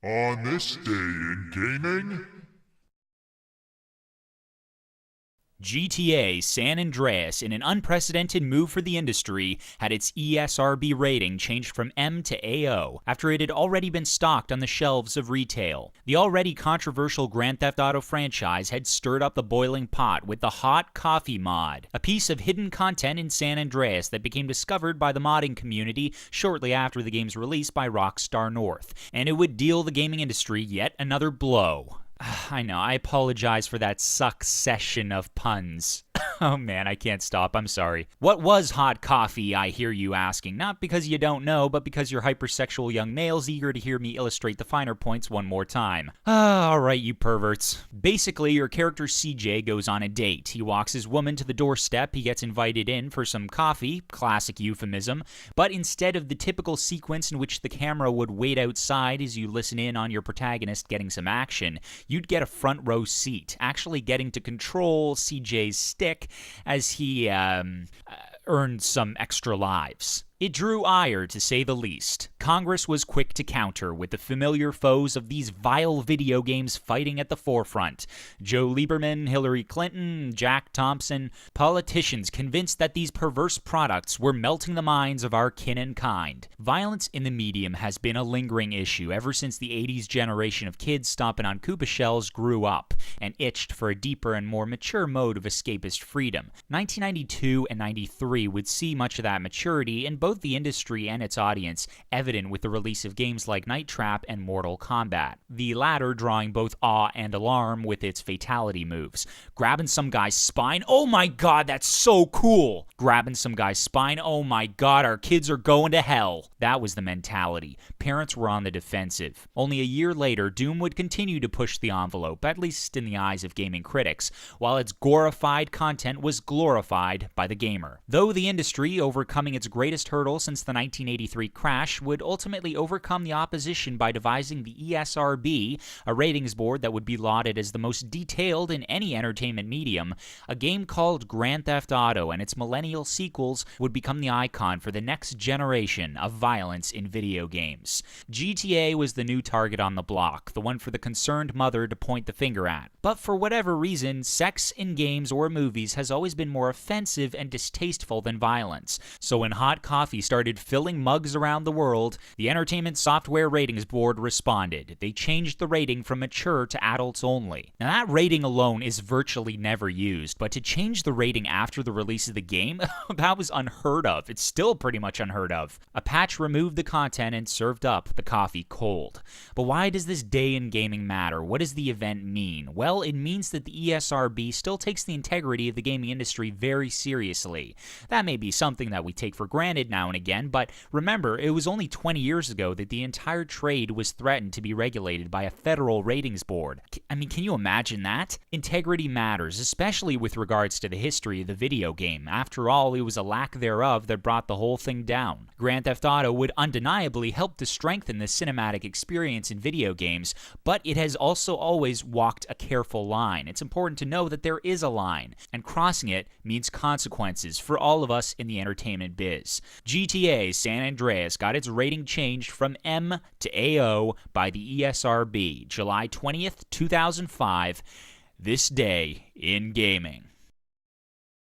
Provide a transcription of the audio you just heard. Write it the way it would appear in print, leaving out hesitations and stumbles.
On this day in gaming, GTA San Andreas, in an unprecedented move for the industry, had its ESRB rating changed from M to AO after it had already been stocked on the shelves of retail. The already controversial Grand Theft Auto franchise had stirred up the boiling pot with the Hot Coffee mod, a piece of hidden content in San Andreas that became discovered by the modding community shortly after the game's release by Rockstar North, and it would deal the gaming industry yet another blow. I know, I apologize for that succession of puns. Oh man, I can't stop, I'm sorry. What was hot coffee, I hear you asking? Not because you don't know, but because you're hypersexual young males eager to hear me illustrate the finer points one more time. Alright, you perverts. Basically, your character CJ goes on a date. He walks his woman to the doorstep, he gets invited in for some coffee, classic euphemism, but instead of the typical sequence in which the camera would wait outside as you listen in on your protagonist getting some action, you'd get a front row seat, actually getting to control CJ's stick as he earned some extra lives. It drew ire, to say the least. Congress was quick to counter, with the familiar foes of these vile video games fighting at the forefront. Joe Lieberman, Hillary Clinton, Jack Thompson, politicians convinced that these perverse products were melting the minds of our kin and kind. Violence in the medium has been a lingering issue ever since the 80s generation of kids stomping on Koopa shells grew up and itched for a deeper and more mature mode of escapist freedom. 1992 and 93 would see much of that maturity in both the industry and its audience, evident with the release of games like Night Trap and Mortal Kombat, the latter drawing both awe and alarm with its fatality moves. Grabbing some guy's spine, oh my god, that's so cool! Grabbing some guy's spine, oh my god, our kids are going to hell! That was the mentality. Parents were on the defensive. Only a year later, Doom would continue to push the envelope, at least in the eyes of gaming critics, while its gorified content was glorified by the gamer. Though the industry, overcoming its greatest hurdle since the 1983 crash, would ultimately overcome the opposition by devising the ESRB, a ratings board that would be lauded as the most detailed in any entertainment medium, a game called Grand Theft Auto and its millennial sequels would become the icon for the next generation of violence in video games. GTA was the new target on the block, the one for the concerned mother to point the finger at. But for whatever reason, sex in games or movies has always been more offensive and distasteful than violence. So when Hot Coffee started filling mugs around the world, the Entertainment Software Ratings Board responded. They changed the rating from mature to adults only. Now that rating alone is virtually never used, but to change the rating after the release of the game, that was unheard of. It's still pretty much unheard of. A patch removed the content and served up the coffee cold. But why does this day in gaming matter? What does the event mean? Well, it means that the ESRB still takes the integrity of the gaming industry very seriously. That may be something that we take for granted now and again, but remember, it was only 20 years ago that the entire trade was threatened to be regulated by a federal ratings board. I mean, can you imagine that? Integrity matters, especially with regards to the history of the video game. After all, it was a lack thereof that brought the whole thing down. Grand Theft Auto would undeniably help to strengthen the cinematic experience in video games, but it has also always walked a careful line. It's important to know that there is a line, and crossing it means consequences for all of us in the entertainment biz. GTA San Andreas got its rating changed from M to AO by the ESRB, July 20th, 2005, this day in gaming.